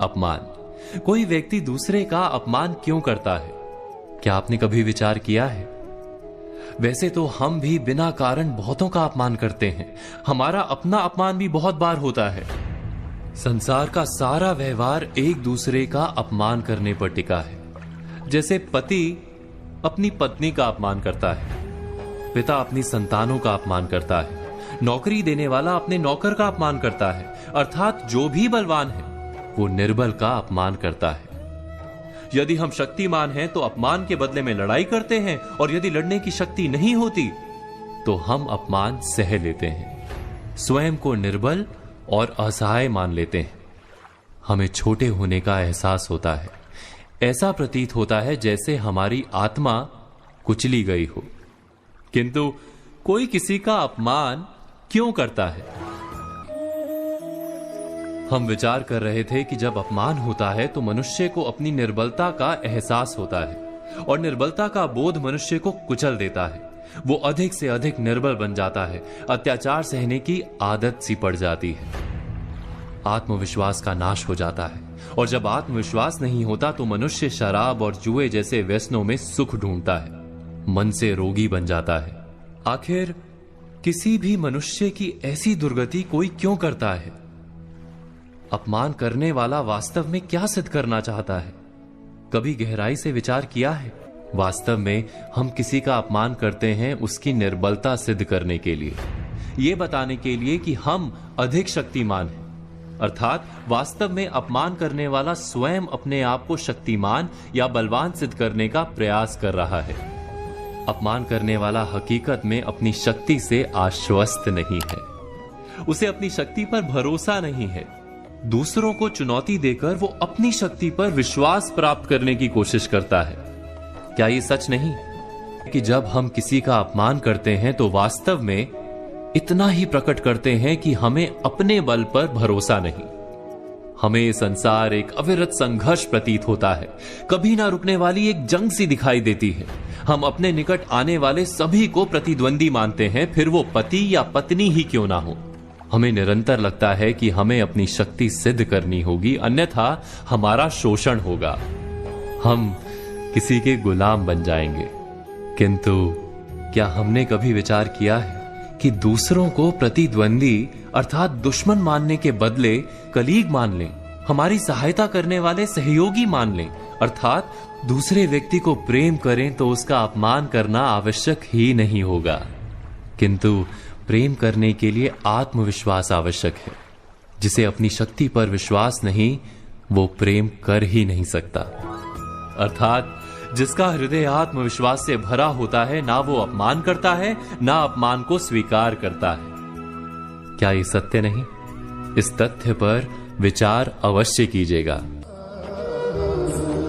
अपमान। कोई व्यक्ति दूसरे का अपमान क्यों करता है? क्या आपने कभी विचार किया है? वैसे तो हम भी बिना कारण बहुतों का अपमान करते हैं। हमारा अपना अपमान भी बहुत बार होता है। संसार का सारा व्यवहार एक दूसरे का अपमान करने पर टिका है। जैसे पति अपनी पत्नी का अपमान करता है, पिता अपनी संतानों का अपमान करता है, नौकरी देने वाला अपने नौकर का अपमान करता है, अर्थात जो भी बलवान है वो निर्बल का अपमान करता है। यदि हम शक्तिमान हैं तो अपमान के बदले में लड़ाई करते हैं, और यदि लड़ने की शक्ति नहीं होती तो हम अपमान सह लेते हैं, स्वयं को निर्बल और असहाय मान लेते हैं। हमें छोटे होने का एहसास होता है। ऐसा प्रतीत होता है जैसे हमारी आत्मा कुचली गई हो। किंतु कोई किसी का अपमान क्यों करता है? हम विचार कर रहे थे कि जब अपमान होता है तो मनुष्य को अपनी निर्बलता का एहसास होता है, और निर्बलता का बोध मनुष्य को कुचल देता है। वो अधिक से अधिक निर्बल बन जाता है, अत्याचार सहने की आदत सी पड़ जाती है, आत्मविश्वास का नाश हो जाता है। और जब आत्मविश्वास नहीं होता तो मनुष्य शराब और जुए जैसे व्यसनों में सुख ढूंढता है, मन से रोगी बन जाता है। आखिर किसी भी मनुष्य की ऐसी दुर्गति कोई क्यों करता है? अपमान करने वाला वास्तव में क्या सिद्ध करना चाहता है? कभी गहराई से विचार किया है? वास्तव में हम किसी का अपमान करते हैं उसकी निर्बलता सिद्ध करने के लिए, यह बताने के लिए कि हम अधिक शक्तिमान हैं। अर्थात वास्तव में अपमान करने वाला स्वयं अपने आप को शक्तिमान या बलवान सिद्ध करने का प्रयास कर रहा है। अपमान करने वाला हकीकत में अपनी शक्ति से आश्वस्त नहीं है, उसे अपनी शक्ति पर भरोसा नहीं है। दूसरों को चुनौती देकर वो अपनी शक्ति पर विश्वास प्राप्त करने की कोशिश करता है। क्या ये सच नहीं कि जब हम किसी का अपमान करते हैं तो वास्तव में इतना ही प्रकट करते हैं कि हमें अपने बल पर भरोसा नहीं? हमें ये संसार एक अविरत संघर्ष प्रतीत होता है, कभी ना रुकने वाली एक जंग सी दिखाई देती है। हम अपने निकट आने वाले सभी को प्रतिद्वंदी मानते हैं, फिर वो पति या पत्नी ही क्यों ना हो। हमें निरंतर लगता है कि हमें अपनी शक्ति सिद्ध करनी होगी, अन्यथा हमारा शोषण होगा, हम किसी के गुलाम बन जाएंगे। किंतु क्या हमने कभी विचार किया है कि दूसरों को प्रतिद्वंदी अर्थात दुश्मन मानने के बदले कलीग मान लें, हमारी सहायता करने वाले सहयोगी मान लें, अर्थात दूसरे व्यक्ति को प्रेम करें तो उसका अपमान करना आवश्यक ही नहीं होगा। किंतु प्रेम करने के लिए आत्मविश्वास आवश्यक है। जिसे अपनी शक्ति पर विश्वास नहीं, वो प्रेम कर ही नहीं सकता। अर्थात जिसका हृदय आत्मविश्वास से भरा होता है, ना वो अपमान करता है, ना अपमान को स्वीकार करता है। क्या ये सत्य नहीं? इस तथ्य पर विचार अवश्य कीजिएगा।